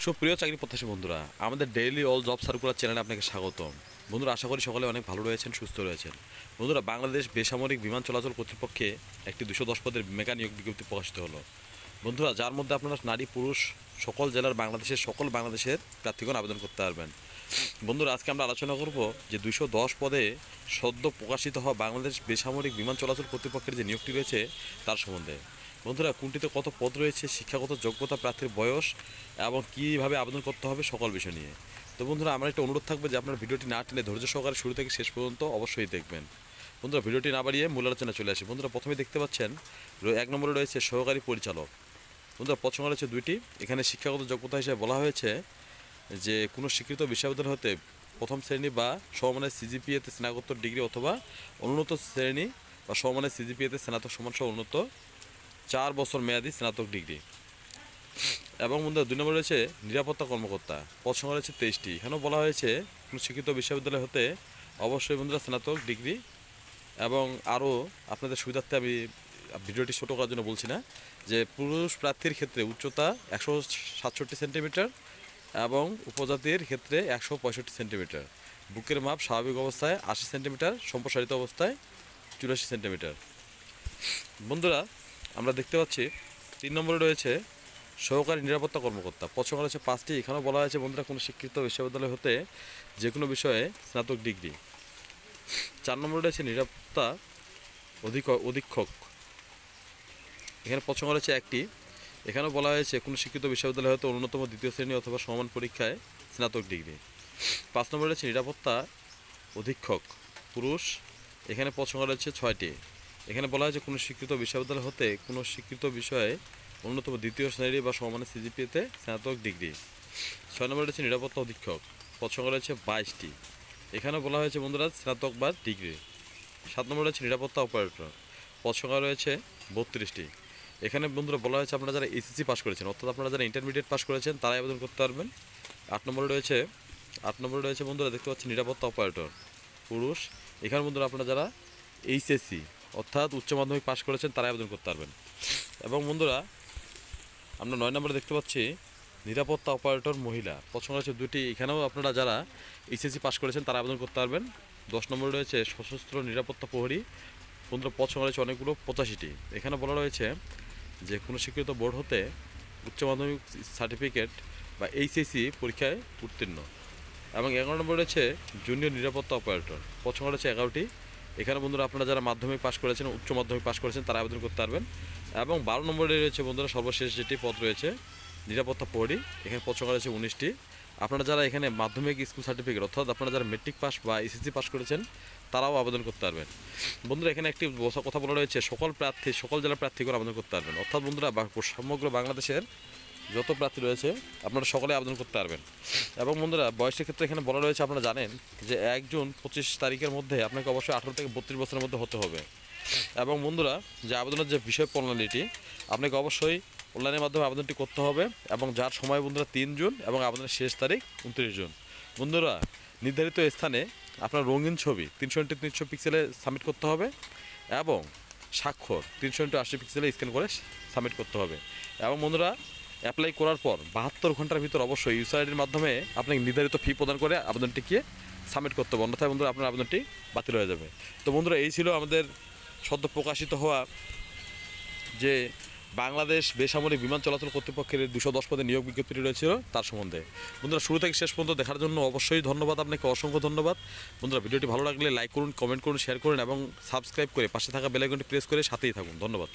সুপ্রিয় চাকরি প্রত্যাশী বন্ধুরা, আমাদের ডেইলি অল জব সার্কুলার চ্যানেলে আপনাকে স্বাগতম। বন্ধুরা, আশা করি সকলে অনেক ভালো রয়েছেন, সুস্থ রয়েছেন। বন্ধুরা, বাংলাদেশ বেসামরিক বিমান চলাচল কর্তৃপক্ষে একটি 210 পদের মেগা নিয়োগ বিজ্ঞপ্তি প্রকাশিত হলো। বন্ধুরা, যার মধ্যে আপনারা নারী পুরুষ সকল জেলার বাংলাদেশের প্রার্থীগণ আবেদন করতে পারবেন। বন্ধুরা, আজকে আমরা আলোচনা করব যে 210 পদে সদ্য প্রকাশিত হওয়া বাংলাদেশ বেসামরিক বিমান চলাচল কর্তৃপক্ষের যে নিয়োগটি রয়েছে তার সম্বন্ধে। বন্ধুরা, কোনটিতে কত পদ রয়েছে, শিক্ষাগত যোগ্যতা, প্রার্থীর বয়স এবং কীভাবে আবেদন করতে হবে সকল বিষয় নিয়ে। তো বন্ধুরা, আমার একটা অনুরোধ থাকবে যে আপনার ভিডিওটি না টেনে ধৈর্য সহকারে শুরু থেকে শেষ পর্যন্ত অবশ্যই দেখবেন। বন্ধুরা, ভিডিওটি না বাড়িয়ে মূল আলোচনা চলে আসি। বন্ধুরা, প্রথমে দেখতে পাচ্ছেন 1 নম্বরে রয়েছে সহকারী পরিচালক। বন্ধুরা, পদ সংখ্যা রয়েছে 2টি। এখানে শিক্ষাগত যোগ্যতা হিসেবে বলা হয়েছে যে কোনো স্বীকৃত বিশ্ববিদ্যালয় হতে প্রথম শ্রেণী বা সমমানের সিজিপিএতে স্নাতকোত্তর ডিগ্রি অথবা অনুন্নত শ্রেণী বা সমমানের সিজিপিএতে স্নাতক সমানসহ উন্নত 4 বছর মেয়াদী স্নাতক ডিগ্রি। এবং বন্ধুরা, 2 নম্বরে রয়েছে নিরাপত্তা কর্মকর্তা। পদ সংখ্যা রয়েছে 23টি। এখানেও বলা হয়েছে কোনো শিক্ষিত বিশ্ববিদ্যালয় হতে অবশ্যই বন্ধুরা স্নাতক ডিগ্রি, এবং আরও আপনাদের সুবিধার্থে আমি ভিডিওটি ছোটো করার জন্য বলছি না যে পুরুষ প্রার্থীর ক্ষেত্রে উচ্চতা 167 সেন্টিমিটার এবং উপজাতির ক্ষেত্রে 165 সেন্টিমিটার, বুকের মাপ স্বাভাবিক অবস্থায় 80 সেন্টিমিটার, সম্প্রসারিত অবস্থায় 84 সেন্টিমিটার। বন্ধুরা, আমরা দেখতে পাচ্ছি 3 নম্বরে রয়েছে সহকারী নিরাপত্তা কর্মকর্তা। পদ সংখ্যা রয়েছে 5টি। এখানেও বলা হয়েছে বন্ধুরা কোনো শিক্ষিত বিশ্ববিদ্যালয় হতে যে কোনো বিষয়ে স্নাতক ডিগ্রি। 4 নম্বরে রয়েছে নিরাপত্তা অধীক্ষক। এখানে পদ সংখ্যা রয়েছে 1টি। এখানেও বলা হয়েছে কোনো শিক্ষিত বিশ্ববিদ্যালয় হতে ন্যূনতম 2য় শ্রেণী অথবা সমান পরীক্ষায় স্নাতক ডিগ্রি। 5 নম্বরে রয়েছে নিরাপত্তা অধীক্ষক পুরুষ। এখানে পদ সংখ্যা রয়েছে 6টি। এখানে বলা হয়েছে কোনো স্বীকৃত বিশ্ববিদ্যালয় হতে কোনো স্বীকৃত বিষয়ে ন্যূনতম 2য় শ্রেণী বা সমানের সিজিপিএতে স্নাতক ডিগ্রি। 6 নম্বরে রয়েছে নিরাপত্তা অধীক্ষক। পদ সংখ্যা রয়েছে 22টি। এখানে বলা হয়েছে বন্ধুরা স্নাতক বা ডিগ্রি। 7 নম্বরে রয়েছে নিরাপত্তা অপারেটর। পদ সংখ্যা রয়েছে 32টি। এখানে বন্ধুরা বলা হয়েছে আপনারা যারা এসএসসি পাস করেছেন, অর্থাৎ আপনারা যারা ইন্টারমিডিয়েট পাস করেছেন তারাই আবেদন করতে পারবেন। 8 নম্বরে রয়েছে বন্ধুরা দেখতে পাচ্ছেন নিরাপত্তা অপারেটর পুরুষ। এখানে বন্ধুরা আপনারা যারা এইচএসসি অর্থাৎ উচ্চ মাধ্যমিক পাস করেছেন তারাই আবেদন করতে পারবেন। এবং বন্ধুরা, আমরা 9 নম্বরে দেখতে পাচ্ছি নিরাপত্তা অপারেটর মহিলা। পদ সংখ্যা রয়েছে 2টি। এখানেও আপনারা যারা এইচএসসি পাস করেছেন তারা আবেদন করতে পারবেন। 10 নম্বরে রয়েছে সশস্ত্র নিরাপত্তা প্রহরী। বন্ধুরা, পদ সংখ্যা রয়েছে অনেকগুলো, 85টি। এখানে বলা রয়েছে যে কোনো স্বীকৃত বোর্ড হতে উচ্চ মাধ্যমিক সার্টিফিকেট বা এইচএসসি পরীক্ষায় উত্তীর্ণ। এবং 11 নম্বরে রয়েছে জুনিয়র নিরাপত্তা অপারেটর। পদ সংখ্যা রয়েছে 11টি। এখানে বন্ধুরা আপনারা যারা মাধ্যমিক পাস করেছেন, উচ্চ মাধ্যমিক পাস করেছেন তারা আবেদন করতে পারবেন। এবং 12 নম্বরে রয়েছে বন্ধুরা সর্বশেষ যেটি পদ রয়েছে নিরাপত্তা প্রহরী। এখানে পদ সংখ্যা রয়েছে 19টি। আপনারা যারা এখানে মাধ্যমিক স্কুল সার্টিফিকেট অর্থাৎ আপনারা যারা মেট্রিক পাস বা এসএসসি পাস করেছেন তারাও আবেদন করতে পারবেন। বন্ধুরা, এখানে একটি কথা বলা রয়েছে সকল জেলার প্রার্থীগণ আবেদন করতে পারবেন। অর্থাৎ বন্ধুরা সমগ্র বাংলাদেশের যত প্রার্থী রয়েছে আপনারা সকলে আবেদন করতে পারবেন। এবং বন্ধুরা, বয়সের ক্ষেত্রে এখানে বলা রয়েছে আপনারা জানেন যে 1 জুন 25 তারিখের মধ্যে আপনাকে অবশ্যই 18 থেকে 32 বছরের মধ্যে হতে হবে। এবং বন্ধুরা, যে আবেদনের যে বিষয় প্রণালীটি আপনাকে অবশ্যই অনলাইনের মাধ্যমে আবেদনটি করতে হবে, এবং যার সময় বন্ধুরা 3 জুন এবং আবেদনের শেষ তারিখ 29 জুন। বন্ধুরা, নির্ধারিত স্থানে আপনার রঙিন ছবি 300x300 পিক্সেলে সাবমিট করতে হবে এবং স্বাক্ষর 300x80 পিক্সেলে স্ক্যান করে সাবমিট করতে হবে। এবং বন্ধুরা, অ্যাপ্লাই করার পর 72 ঘন্টার ভিতর অবশ্যই ইউজার আইডির মাধ্যমে আপনাকে নির্ধারিত ফি প্রদান করে আবেদনটিকে সাবমিট করতে হবে, অন্যথায় বন্ধুরা আপনার আবেদনটি বাতিল হয়ে যাবে। তো বন্ধুরা, এই ছিল আমাদের সদ্য প্রকাশিত হওয়া যে বাংলাদেশ বেসামরিক বিমান চলাচল কর্তৃপক্ষের 210 পদে নিয়োগ বিজ্ঞপ্তি রয়েছিল তার সম্বন্ধে। বন্ধুরা, শুরু থেকে শেষ পর্যন্ত দেখার জন্য অবশ্যই ধন্যবাদ, আপনাকে অসংখ্য ধন্যবাদ। বন্ধুরা, ভিডিওটি ভালো লাগলে লাইক করুন, কমেন্ট করুন, শেয়ার করুন এবং সাবস্ক্রাইব করে পাশে থাকা বেল আইকনটি প্রেস করে সাথেই থাকুন। ধন্যবাদ।